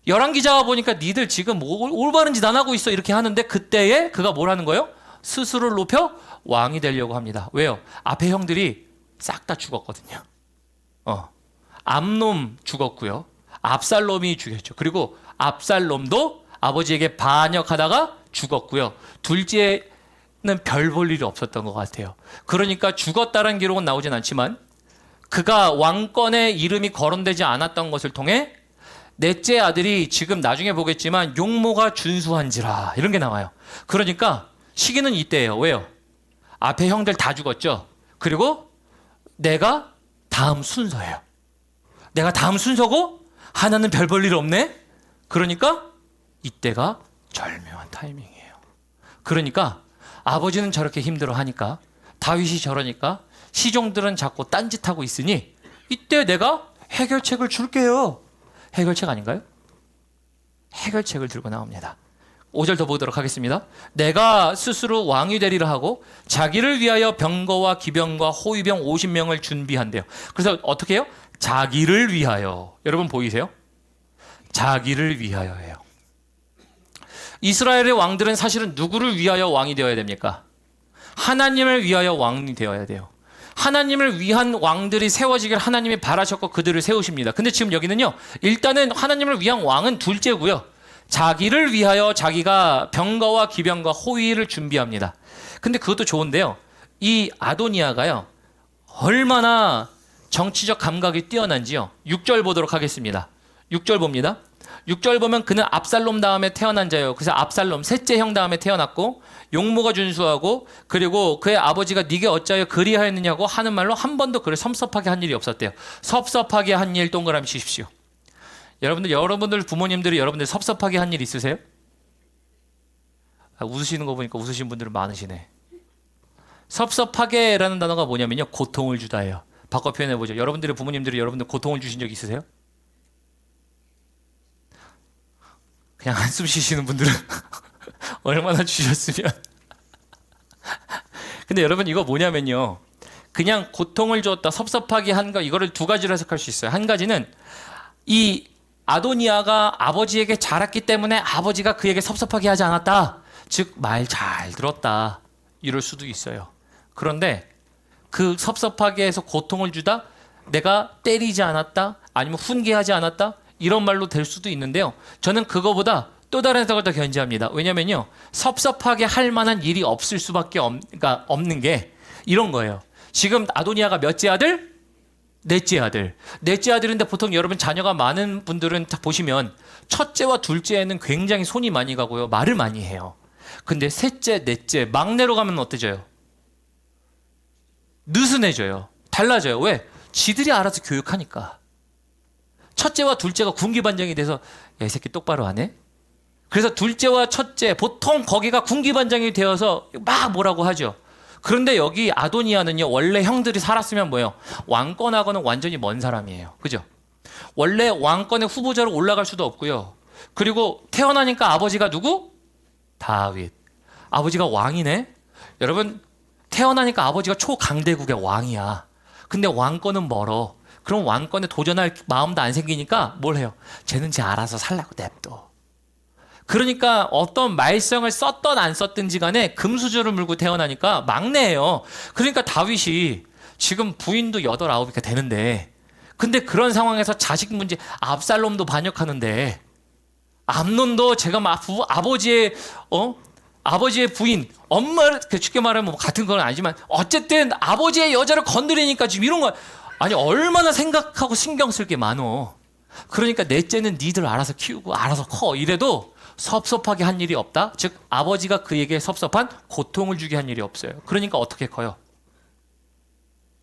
열왕 기자가 보니까 니들 지금 뭐 올바른 짓 안 하고 있어 이렇게 하는데, 그때에 그가 뭘 하는 거예요? 스스로를 높여 왕이 되려고 합니다. 왜요? 앞에 형들이 싹 다 죽었거든요. 암놈 죽었고요. 압살롬이 죽였죠. 그리고 압살롬도 아버지에게 반역하다가 죽었고요. 둘째는 별 볼 일이 없었던 것 같아요. 그러니까 죽었다는 기록은 나오진 않지만 그가 왕권에 이름이 거론되지 않았던 것을 통해 넷째 아들이 지금 나중에 보겠지만 용모가 준수한지라 이런 게 나와요. 그러니까 시기는 이때예요. 왜요? 앞에 형들 다 죽었죠. 그리고 내가 다음 순서예요. 내가 다음 순서고 하나는 별 볼 일 없네. 그러니까 이때가 절묘한 타이밍이에요. 그러니까 아버지는 저렇게 힘들어하니까, 다윗이 저러니까 시종들은 자꾸 딴짓하고 있으니 이때 내가 해결책을 줄게요. 해결책 아닌가요? 해결책을 들고 나옵니다. 5절 더 보도록 하겠습니다. 내가 스스로 왕이 되리라 하고 자기를 위하여 병거와 기병과 호위병 50명을 준비한대요. 그래서 어떻게 해요? 자기를 위하여. 여러분 보이세요? 자기를 위하여예요. 이스라엘의 왕들은 사실은 누구를 위하여 왕이 되어야 됩니까? 하나님을 위하여 왕이 되어야 돼요. 하나님을 위한 왕들이 세워지길 하나님이 바라셨고 그들을 세우십니다. 근데 지금 여기는요, 일단은 하나님을 위한 왕은 둘째고요. 자기를 위하여 자기가 병거와 기병과 호위를 준비합니다. 근데 그것도 좋은데요, 이 아도니아가요, 얼마나 정치적 감각이 뛰어난지요. 6절 보도록 하겠습니다. 6절 봅니다. 6절 보면 그는 압살롬 다음에 태어난 자예요. 그래서 압살롬 셋째 형 다음에 태어났고 용모가 준수하고, 그리고 그의 아버지가 네게 어찌하여 그리하였느냐고 하는 말로 한 번도 그를 섭섭하게 한 일이 없었대요. 섭섭하게 한 일 동그라미 치십시오. 여러분들 부모님들이 여러분들 섭섭하게 한 일 있으세요? 웃으시는 거 보니까 웃으신 분들은 많으시네. 섭섭하게라는 단어가 뭐냐면요, 고통을 주다예요. 바꿔 표현해 보죠. 여러분들의 부모님들이 여러분들 고통을 주신 적 있으세요? 그냥 한숨 쉬시는 분들은 얼마나 주셨으면. 근데 여러분 이거 뭐냐면요, 그냥 고통을 줬다, 섭섭하게 한 거, 이거를 두 가지로 해석할 수 있어요. 한 가지는 이 아도니아가 아버지에게 잘했기 때문에 아버지가 그에게 섭섭하게 하지 않았다, 즉 말 잘 들었다, 이럴 수도 있어요. 그런데 그 섭섭하게 해서 고통을 주다, 내가 때리지 않았다, 아니면 훈계하지 않았다, 이런 말로 될 수도 있는데요, 저는 그거보다 또 다른 해석을 더 견지합니다. 왜냐면요, 섭섭하게 할 만한 일이 없을 수밖에 없는 게 이런 거예요. 지금 아도니아가 몇째 아들? 넷째 아들. 넷째 아들인데 보통 여러분 자녀가 많은 분들은 다 보시면 첫째와 둘째에는 굉장히 손이 많이 가고요, 말을 많이 해요. 근데 셋째, 넷째, 막내로 가면 어때져요? 느슨해져요. 달라져요. 왜? 지들이 알아서 교육하니까. 첫째와 둘째가 군기반장이 돼서 야, 이 새끼 똑바로 안 해? 그래서 둘째와 첫째, 보통 거기가 군기반장이 되어서 막 뭐라고 하죠. 그런데 여기 아도니아는요, 원래 형들이 살았으면 뭐예요? 왕권하고는 완전히 먼 사람이에요. 그죠? 원래 왕권의 후보자로 올라갈 수도 없고요. 그리고 태어나니까 아버지가 누구? 다윗. 아버지가 왕이네? 여러분, 태어나니까 아버지가 초강대국의 왕이야. 근데 왕권은 멀어. 그럼 왕권에 도전할 마음도 안 생기니까 뭘 해요? 쟤는 쟤 알아서 살라고 냅둬. 그러니까 어떤 말썽을 썼던 안 썼든지 간에 금수저를 물고 태어나니까 막내예요. 그러니까 다윗이 지금 부인도 8, 9이니까 되는데, 근데 그런 상황에서 자식 문제, 압살롬도 반역하는데, 암논도 제가 아버지의 부인, 엄마를 쉽게 말하면 뭐 같은 건 아니지만 어쨌든 아버지의 여자를 건드리니까 지금 이런 거, 아니 얼마나 생각하고 신경 쓸 게 많어. 그러니까 넷째는 니들 알아서 키우고 알아서 커 이래도 섭섭하게 한 일이 없다. 즉 아버지가 그에게 섭섭한 고통을 주게 한 일이 없어요. 그러니까 어떻게 커요?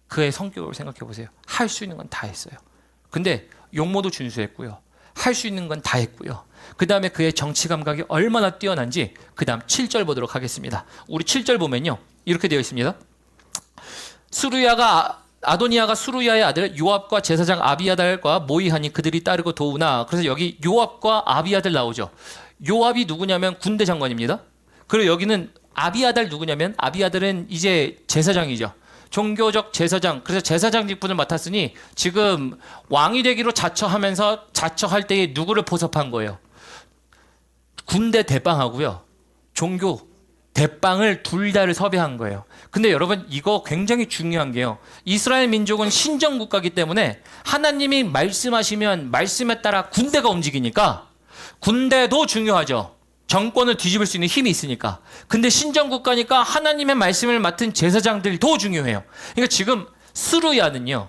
그의 성격을 생각해 보세요. 할 수 있는 건 다 했어요. 근데 용모도 준수했고요. 할 수 있는 건 다 했고요. 그 다음에 그의 정치 감각이 얼마나 뛰어난지 그 다음 7절 보도록 하겠습니다. 우리 7절 보면요. 이렇게 되어 있습니다. 아도니아가 수루야의 아들 요압과 제사장 아비아달과 모의하니 그들이 따르고 도우나. 그래서 여기 요압과 아비아달 나오죠. 요압이 누구냐면 군대 장관입니다. 그리고 여기는 아비아달 누구냐면 아비아달은 이제 제사장이죠. 종교적 제사장. 그래서 제사장 직분을 맡았으니 지금 왕이 되기로 자처하면서 자처할 때에 누구를 포섭한 거예요? 군대 대빵하고요. 종교 대빵을 둘 다를 섭외한 거예요. 근데 여러분 이거 굉장히 중요한 게요. 이스라엘 민족은 신정 국가이기 때문에 하나님이 말씀하시면 말씀에 따라 군대가 움직이니까 군대도 중요하죠. 정권을 뒤집을 수 있는 힘이 있으니까. 근데 신정 국가니까 하나님의 말씀을 맡은 제사장들도 중요해요. 그러니까 지금 스루야는요.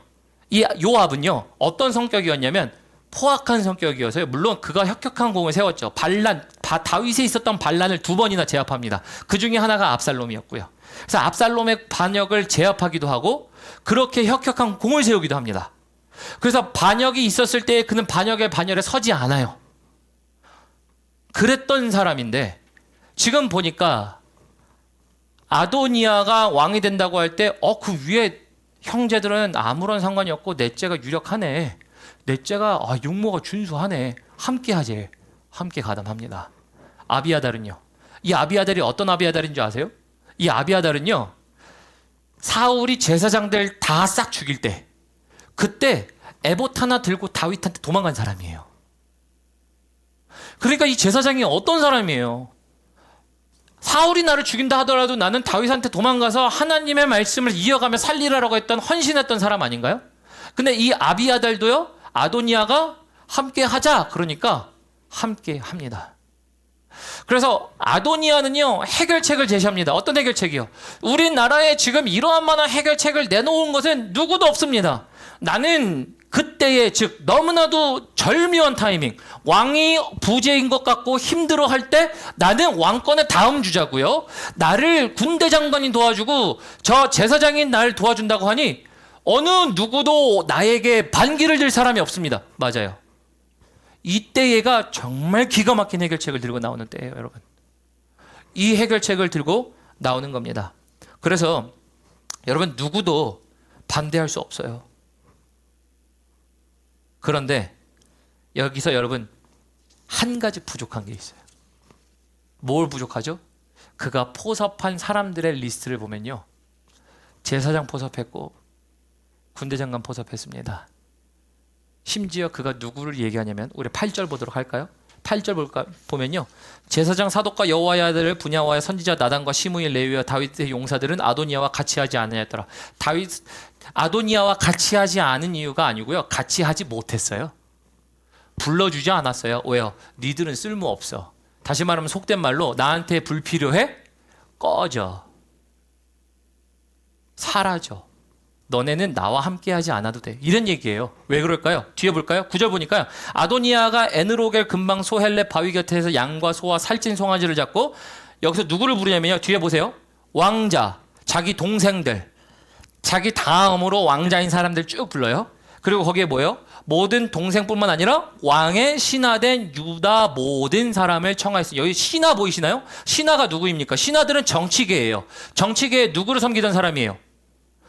이 요압은요. 어떤 성격이었냐면 포악한 성격이어서요. 물론 그가 혁혁한 공을 세웠죠. 다윗에 있었던 반란을 2번이나 제압합니다. 그 중에 하나가 압살롬이었고요. 그래서 압살롬의 반역을 제압하기도 하고 그렇게 혁혁한 공을 세우기도 합니다. 그래서 반역이 있었을 때 그는 반역의 반열에 서지 않아요. 그랬던 사람인데 지금 보니까 아도니아가 왕이 된다고 할 때 그 위에 형제들은 아무런 상관이 없고 넷째가 유력하네. 넷째가 육모가 준수하네. 함께 하재. 함께 가담합니다. 아비아달은요. 이 아비아달이 어떤 아비아달인 줄 아세요? 이 아비아달은요. 사울이 제사장들 다 싹 죽일 때 그때 에봇 하나 들고 다윗한테 도망간 사람이에요. 그러니까 이 제사장이 어떤 사람이에요? 사울이 나를 죽인다 하더라도 나는 다윗한테 도망가서 하나님의 말씀을 이어가며 살리라고 했던 헌신했던 사람 아닌가요? 근데 이 아비아달도요. 아도니아가 함께 하자 그러니까 함께 합니다. 그래서 아도니아는요. 해결책을 제시합니다. 어떤 해결책이요? 우리나라에 지금 이러한 만한 해결책을 내놓은 것은 누구도 없습니다. 나는 그때의 즉 너무나도 절묘한 타이밍 왕이 부재인 것 같고 힘들어할 때 나는 왕권의 다음 주자고요. 나를 군대 장관이 도와주고 저 제사장이 날 도와준다고 하니 어느 누구도 나에게 반기를 들 사람이 없습니다. 맞아요. 이때 얘가 정말 기가 막힌 해결책을 들고 나오는 때예요, 여러분. 이 해결책을 들고 나오는 겁니다. 그래서 여러분 누구도 반대할 수 없어요. 그런데 여기서 여러분 한 가지 부족한 게 있어요. 뭘 부족하죠? 그가 포섭한 사람들의 리스트를 보면요. 제사장 포섭했고 군대 장관 포섭했습니다. 심지어 그가 누구를 얘기하냐면 우리 8절 보도록 할까요? 8절 보면요. 제사장 사독과 여호와의 아들 분야와의 선지자 나단과 시므이 레위와 다윗의 용사들은 아도니아와 같이 하지 않으였더라. 아도니아와 같이 하지 않은 이유가 아니고요. 같이 하지 못했어요. 불러주지 않았어요. 왜요? 니들은 쓸모없어. 다시 말하면 속된 말로 나한테 불필요해? 꺼져. 사라져. 너네는 나와 함께하지 않아도 돼. 이런 얘기예요. 왜 그럴까요? 뒤에 볼까요? 9절 보니까요. 아도니아가 에느로겔 근방 소헬레 바위 곁에서 양과 소와 살찐 송아지를 잡고 여기서 누구를 부르냐면요. 뒤에 보세요. 왕자, 자기 동생들, 자기 다음으로 왕자인 사람들 쭉 불러요. 그리고 거기에 뭐예요? 모든 동생뿐만 아니라 왕의 신하된 유다 모든 사람을 청하였어요. 여기 신하 보이시나요? 신하가 누구입니까? 신하들은 정치계예요. 정치계에 누구를 섬기던 사람이에요?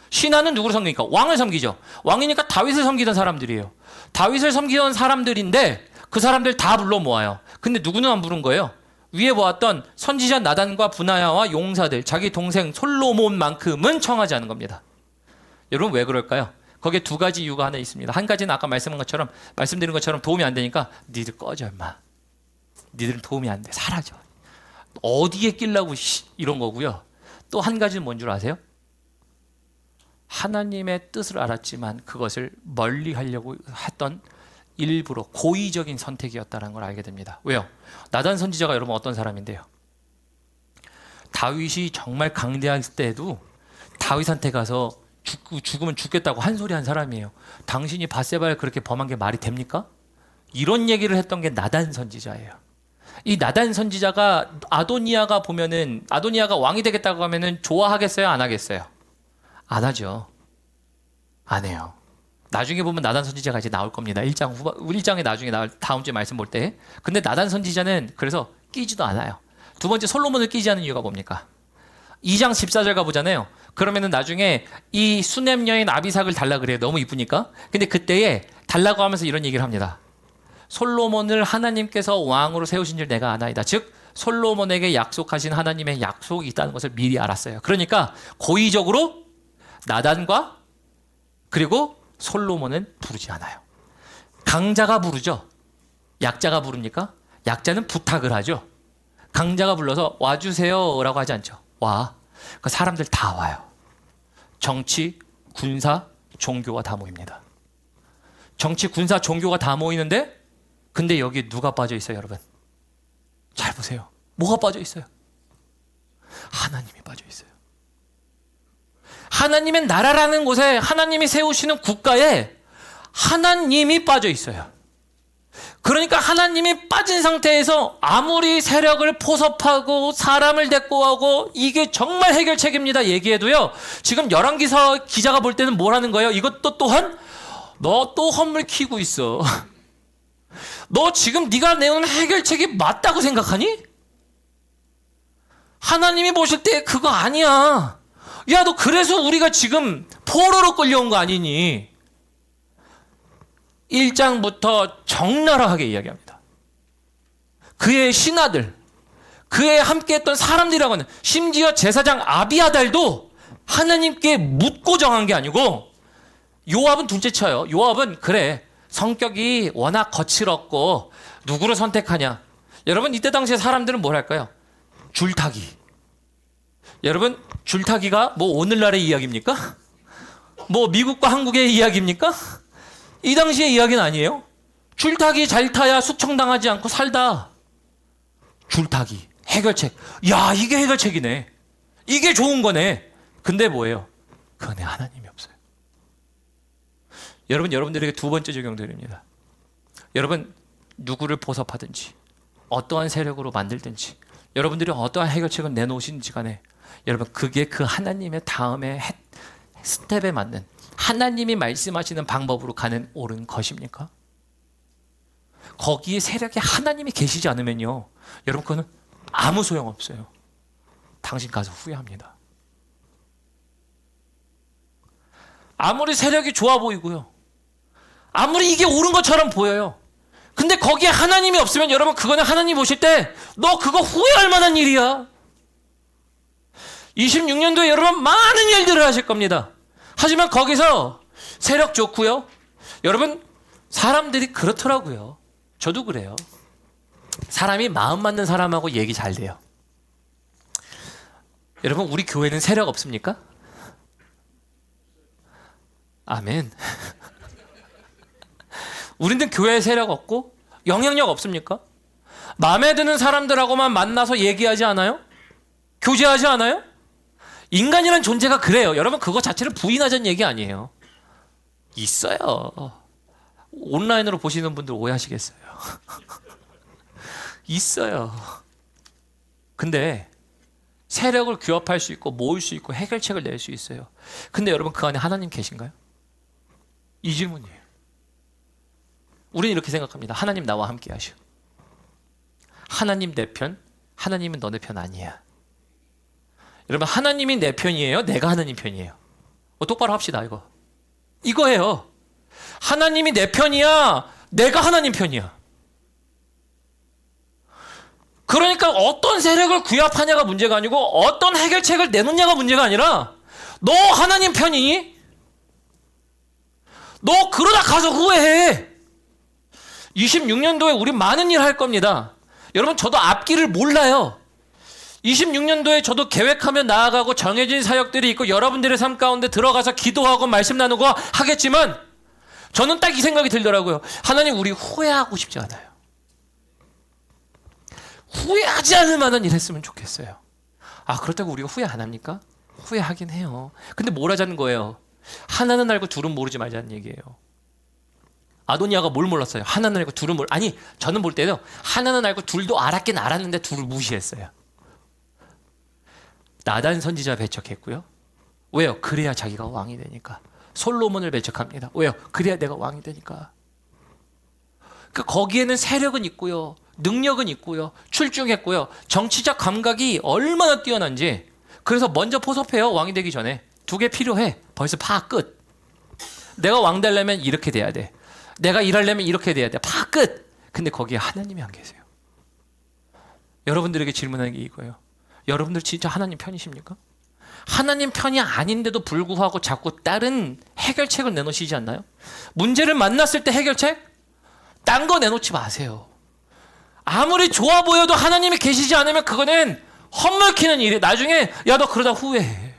신하는 누구를 섬깁니까? 왕을 섬기죠. 왕이니까 다윗을 섬기던 사람들이에요. 다윗을 섬기던 사람들인데 그 사람들 다 불러 모아요. 근데 누구는 안 부른 거예요? 위에 보았던 선지자 나단과 분하야와 용사들, 자기 동생 솔로몬만큼은 청하지 않은 겁니다. 여러분 왜 그럴까요? 거기에 2가지 이유가 하나 있습니다. 한 가지는 아까 말씀드린 것처럼 도움이 안 되니까 니들 꺼져 임마. 니들은 도움이 안 돼. 사라져. 어디에 끼려고 이런 거고요. 또 한 가지는 뭔 줄 아세요? 하나님의 뜻을 알았지만 그것을 멀리 하려고 했던 일부러 고의적인 선택이었다는 걸 알게 됩니다. 왜요? 나단 선지자가 여러분 어떤 사람인데요? 다윗이 정말 강대할 때에도 다윗한테 가서 죽으면 죽겠다고 한 소리 한 사람이에요. 당신이 밧세바를 그렇게 범한 게 말이 됩니까? 이런 얘기를 했던 게 나단 선지자예요. 이 나단 선지자가 아도니아가 보면은 아도니아가 왕이 되겠다고 하면은 좋아하겠어요? 안 하겠어요? 안 하죠. 안 해요. 나중에 보면 나단 선지자가 이제 나올 겁니다. 1장에 나중에 나올 다음 주에 말씀 볼 때. 근데 나단 선지자는 그래서 끼지도 않아요. 두 번째 솔로몬을 끼지 않은 이유가 뭡니까? 2장 14절 가보잖아요. 그러면은 나중에 이 수넴 여인 아비삭을 달라 그래요. 너무 이쁘니까. 근데 그때에 달라고 하면서 이런 얘기를 합니다. 솔로몬을 하나님께서 왕으로 세우신 줄 내가 아나이다. 즉 솔로몬에게 약속하신 하나님의 약속이 있다는 것을 미리 알았어요. 그러니까 고의적으로 나단과 그리고 솔로몬은 부르지 않아요. 강자가 부르죠. 약자가 부릅니까? 약자는 부탁을 하죠. 강자가 불러서 와주세요 라고 하지 않죠. 와. 그러니까 사람들 다 와요. 정치, 군사, 종교가 다 모입니다. 정치, 군사, 종교가 다 모이는데 근데 여기 누가 빠져 있어요, 여러분? 잘 보세요. 뭐가 빠져 있어요? 하나님이 빠져 있어요. 하나님의 나라라는 곳에 하나님이 세우시는 국가에 하나님이 빠져 있어요. 그러니까 하나님이 빠진 상태에서 아무리 세력을 포섭하고 사람을 데리고 하고 이게 정말 해결책입니다 얘기해도요. 지금 열왕기서 기자가 볼 때는 뭘 하는 거예요? 이것도 또한 너 또 헛물 키고 있어. 너 지금 네가 내놓은 해결책이 맞다고 생각하니? 하나님이 보실 때 그거 아니야. 야, 너 그래서 우리가 지금 포로로 끌려온 거 아니니? 1장부터 적나라하게 이야기합니다. 그의 신하들, 그의 함께했던 사람들이라고 하는 심지어 제사장 아비아달도 하나님께 묻고 정한 게 아니고 요압은 둘째 쳐요. 요압은 그래 성격이 워낙 거칠었고 누구를 선택하냐. 여러분 이때 당시에 사람들은 뭘 할까요? 줄타기. 여러분 줄타기가 뭐 오늘날의 이야기입니까? 뭐 미국과 한국의 이야기입니까? 이 당시의 이야기는 아니에요. 줄타기 잘 타야 숙청당하지 않고 살다. 줄타기 해결책. 야 이게 해결책이네. 이게 좋은 거네. 근데 뭐예요? 그 안에 하나님이 없어요. 여러분들에게 두 번째 적용드립니다. 여러분 누구를 포섭하든지 어떠한 세력으로 만들든지 여러분들이 어떠한 해결책을 내놓으신지 간에 여러분 그게 그 하나님의 다음에 스텝에 맞는 하나님이 말씀하시는 방법으로 가는 옳은 것입니까? 거기에 세력에 하나님이 계시지 않으면요 여러분 그거는 아무 소용없어요. 당신 가서 후회합니다. 아무리 세력이 좋아 보이고요 아무리 이게 옳은 것처럼 보여요. 근데 거기에 하나님이 없으면 여러분 그거는 하나님 보실 때 너 그거 후회할 만한 일이야. 26년도에 여러분 많은 일들을 하실 겁니다. 하지만 거기서 세력 좋고요. 여러분 사람들이 그렇더라고요. 저도 그래요. 사람이 마음 맞는 사람하고 얘기 잘 돼요. 여러분 우리 교회는 세력 없습니까? 아멘. 우리는 교회에 세력 없고 영향력 없습니까? 마음에 드는 사람들하고만 만나서 얘기하지 않아요? 교제하지 않아요? 인간이란 존재가 그래요. 여러분 그거 자체를 부인하자는 얘기 아니에요. 있어요. 온라인으로 보시는 분들 오해하시겠어요. 있어요. 근데 세력을 규합할 수 있고 모을 수 있고 해결책을 낼 수 있어요. 근데 여러분 그 안에 하나님 계신가요? 이 질문이에요. 우리는 이렇게 생각합니다. 하나님 나와 함께 하셔. 하나님 내 편, 하나님은 너네 편 아니야. 여러분 하나님이 내 편이에요? 내가 하나님 편이에요? 똑바로 합시다 이거. 이거예요. 하나님이 내 편이야? 내가 하나님 편이야? 그러니까 어떤 세력을 규합하냐가 문제가 아니고 어떤 해결책을 내놓냐가 문제가 아니라 너 하나님 편이니? 너 그러다 가서 후회해. 26년도에 우리 많은 일 할 겁니다. 여러분 저도 앞길을 몰라요. 26년도에 저도 계획하며 나아가고 정해진 사역들이 있고 여러분들의 삶 가운데 들어가서 기도하고 말씀 나누고 하겠지만 저는 딱 이 생각이 들더라고요. 하나님 우리 후회하고 싶지 않아요. 후회하지 않을 만한 일 했으면 좋겠어요. 아 그렇다고 우리가 후회 안 합니까? 후회하긴 해요. 근데 뭘 하자는 거예요? 하나는 알고 둘은 모르지 말자는 얘기예요. 아도니아가 뭘 몰랐어요? 하나는 알고 둘은 아니, 저는 볼 때도 하나는 알고 둘도 알았긴 알았는데 둘을 무시했어요. 나단 선지자 배척했고요. 왜요? 그래야 자기가 왕이 되니까. 솔로몬을 배척합니다. 왜요? 그래야 내가 왕이 되니까. 그러니까 거기에는 세력은 있고요, 능력은 있고요, 출중했고요, 정치적 감각이 얼마나 뛰어난지. 그래서 먼저 포섭해요. 왕이 되기 전에. 두 개 필요해. 벌써 파 끝. 내가 왕 되려면 이렇게 돼야 돼. 내가 일하려면 이렇게 돼야 돼. 파 끝. 근데 거기에 하나님이 안 계세요. 여러분들에게 질문하는 게 이거예요. 여러분들 진짜 하나님 편이십니까? 하나님 편이 아닌데도 불구하고 자꾸 다른 해결책을 내놓으시지 않나요? 문제를 만났을 때 해결책? 딴 거 내놓지 마세요. 아무리 좋아 보여도 하나님이 계시지 않으면 그거는 헛먹히는 일이에요. 나중에 야, 너 그러다 후회해.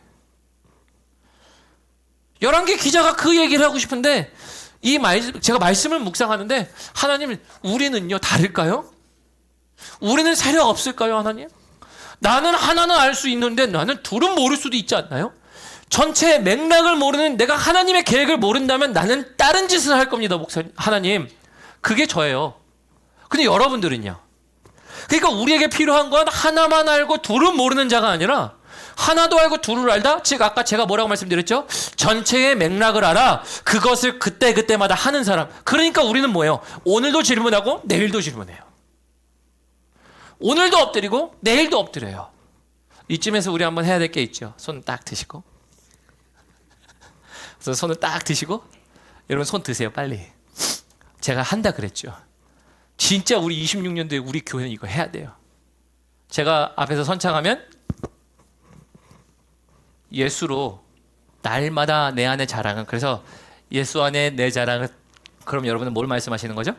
열왕기 기자가 그 얘기를 하고 싶은데 제가 말씀을 묵상하는데 하나님, 우리는요 다를까요? 우리는 세력 없을까요, 하나님? 나는 하나는 알 수 있는데 나는 둘은 모를 수도 있지 않나요? 전체 맥락을 모르는 내가 하나님의 계획을 모른다면 나는 다른 짓을 할 겁니다, 목사님. 하나님, 그게 저예요. 근데 여러분들은요? 그러니까 우리에게 필요한 건 하나만 알고 둘은 모르는 자가 아니라 하나도 알고 둘을 알다? 즉 아까 제가 뭐라고 말씀드렸죠? 전체의 맥락을 알아 그것을 그때그때마다 하는 사람. 그러니까 우리는 뭐예요? 오늘도 질문하고 내일도 질문해요. 오늘도 엎드리고 내일도 엎드려요. 이쯤에서 우리 한번 해야 될 게 있죠. 손 딱 드시고. 그래서 손을 딱 드시고, 여러분 손 드세요, 빨리. 제가 한다 그랬죠. 진짜 우리 26년도에 우리 교회는 이거 해야 돼요. 제가 앞에서 선창하면 예수로 날마다 내 안의 자랑은, 그래서 예수 안에 내 자랑은, 그럼 여러분은 뭘 말씀하시는 거죠?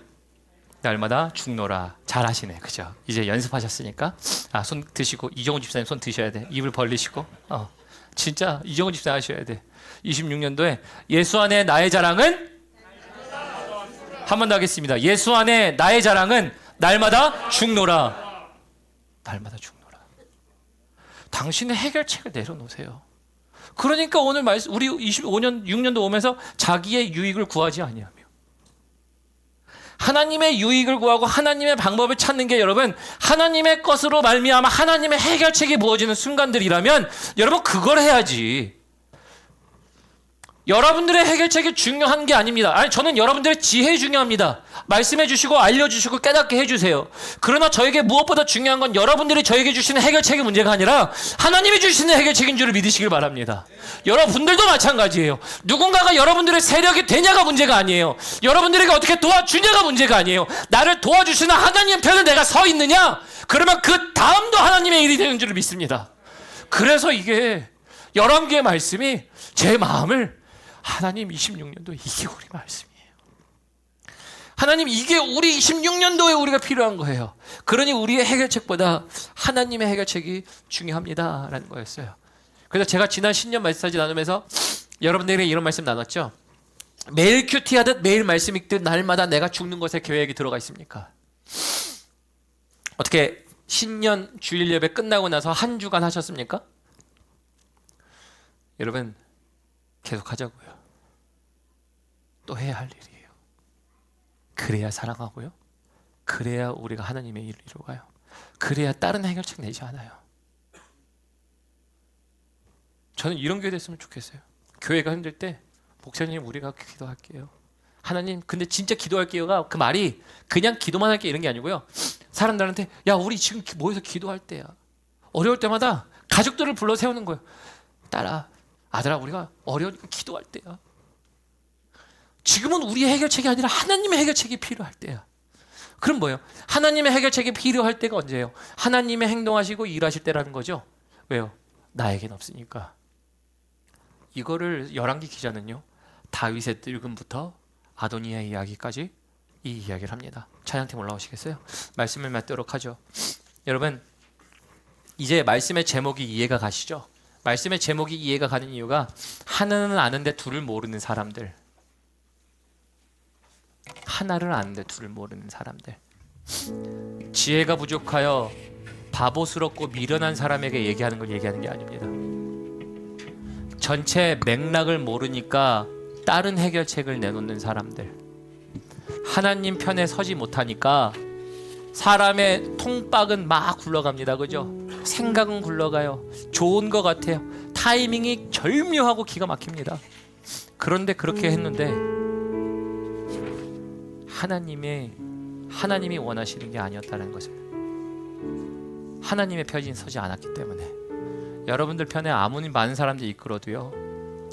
날마다 죽노라. 잘하시네, 그죠? 이제 연습하셨으니까. 손 드시고, 이정훈 집사님 손 드셔야 돼. 입을 벌리시고. 진짜 이정훈 집사님 하셔야 돼. 26년도에 예수 안에 나의 자랑은, 한 번 더 하겠습니다. 예수 안에 나의 자랑은 날마다 죽노라. 날마다 죽노라. 당신의 해결책을 내려놓으세요. 그러니까 오늘 말씀, 우리 25년 6년도 오면서 자기의 유익을 구하지 아니하며 하나님의 유익을 구하고 하나님의 방법을 찾는 게, 여러분, 하나님의 것으로 말미암아 하나님의 해결책이 부어지는 순간들이라면 여러분 그걸 해야지. 여러분들의 해결책이 중요한 게 아닙니다. 아니, 저는 여러분들의 지혜 중요합니다. 말씀해 주시고 알려주시고 깨닫게 해주세요. 그러나 저에게 무엇보다 중요한 건 여러분들이 저에게 주시는 해결책의 문제가 아니라 하나님이 주시는 해결책인 줄을 믿으시길 바랍니다. 여러분들도 마찬가지예요. 누군가가 여러분들의 세력이 되냐가 문제가 아니에요. 여러분들에게 어떻게 도와주냐가 문제가 아니에요. 나를 도와주시는 하나님 편에 내가 서 있느냐? 그러면 그 다음도 하나님의 일이 되는 줄을 믿습니다. 그래서 이게 열왕기의 말씀이 제 마음을, 하나님 26년도 이게 우리 말씀이에요. 하나님, 이게 우리 26년도에 우리가 필요한 거예요. 그러니 우리의 해결책보다 하나님의 해결책이 중요합니다라는 거였어요. 그래서 제가 지난 신년 말씀까지 나누면서 여러분들에게 이런 말씀 나눴죠. 매일 큐티하듯 매일 말씀 읽듯 날마다 내가 죽는 것에 계획이 들어가 있습니까? 어떻게 신년 주일 예배 끝나고 나서 한 주간 하셨습니까? 여러분, 계속 하자고요. 또 해야 할 일이에요. 그래야 사랑하고요. 그래야 우리가 하나님의 일을 이루어가요. 그래야 다른 해결책 내지 않아요. 저는 이런 교회 됐으면 좋겠어요. 교회가 힘들 때 목사님 우리가 기도할게요. 하나님, 근데 진짜 기도할게요가 그 말이 그냥 기도만 할게 이런 게 아니고요. 사람들한테 야, 우리 지금 모여서 기도할 때야. 어려울 때마다 가족들을 불러 세우는 거예요. 딸아, 아들아, 우리가 어려우니까 기도할 때야. 지금은 우리의 해결책이 아니라 하나님의 해결책이 필요할 때야. 그럼 뭐예요? 하나님의 해결책이 필요할 때가 언제예요? 하나님의 행동하시고 일하실 때라는 거죠. 왜요? 나에겐 없으니까. 이거를 열왕기 기자는요, 다윗의 늙음부터 아도니아의 이야기까지 이 이야기를 합니다. 찬양팀 올라오시겠어요? 말씀을 맞도록 하죠. 여러분, 이제 말씀의 제목이 이해가 가시죠? 말씀의 제목이 이해가 가는 이유가 하나는 아는데 둘을 모르는 사람들, 하나를 아는데 둘을 모르는 사람들, 지혜가 부족하여 바보스럽고 미련한 사람에게 얘기하는 걸 얘기하는 게 아닙니다. 전체 맥락을 모르니까 다른 해결책을 내놓는 사람들, 하나님 편에 서지 못하니까 사람의 통박은 막 굴러갑니다. 그죠? 생각은 굴러가요. 좋은 것 같아요. 타이밍이 절묘하고 기가 막힙니다. 그런데 그렇게 했는데 하나님이 원하시는 게 아니었다는 것을, 하나님의 편이 서지 않았기 때문에 여러분들 편에 아무리 많은 사람들이 이끌어도요,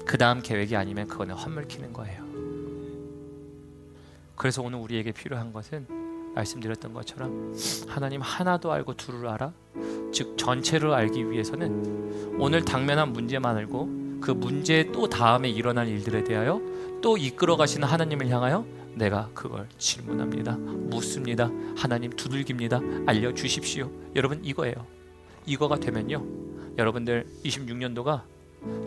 그 다음 계획이 아니면 그거는 헛물키는 거예요. 그래서 오늘 우리에게 필요한 것은 말씀드렸던 것처럼 하나님 하나도 알고 둘을 알아, 즉 전체를 알기 위해서는 오늘 당면한 문제만 알고 그 문제의 또 다음에 일어날 일들에 대하여 또 이끌어 가시는 하나님을 향하여 내가 그걸 질문합니다. 묻습니다. 하나님 두들깁니다. 알려주십시오. 여러분 이거예요. 이거가 되면요, 여러분들 26년도가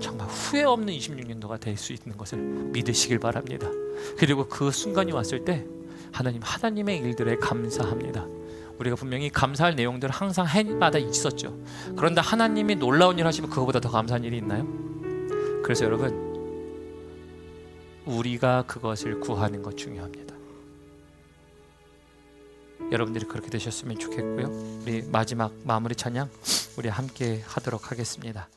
정말 후회 없는 26년도가 될 수 있는 것을 믿으시길 바랍니다. 그리고 그 순간이 왔을 때 하나님의 일들에 감사합니다. 우리가 분명히 감사할 내용들은 항상 해마다 있었죠. 그런데 하나님이 놀라운 일 하시면 그거보다 더 감사한 일이 있나요? 그래서 여러분, 우리가 그것을 구하는 것 중요합니다. 여러분들이 그렇게 되셨으면 좋겠고요. 우리 마지막 마무리 찬양 우리 함께 하도록 하겠습니다.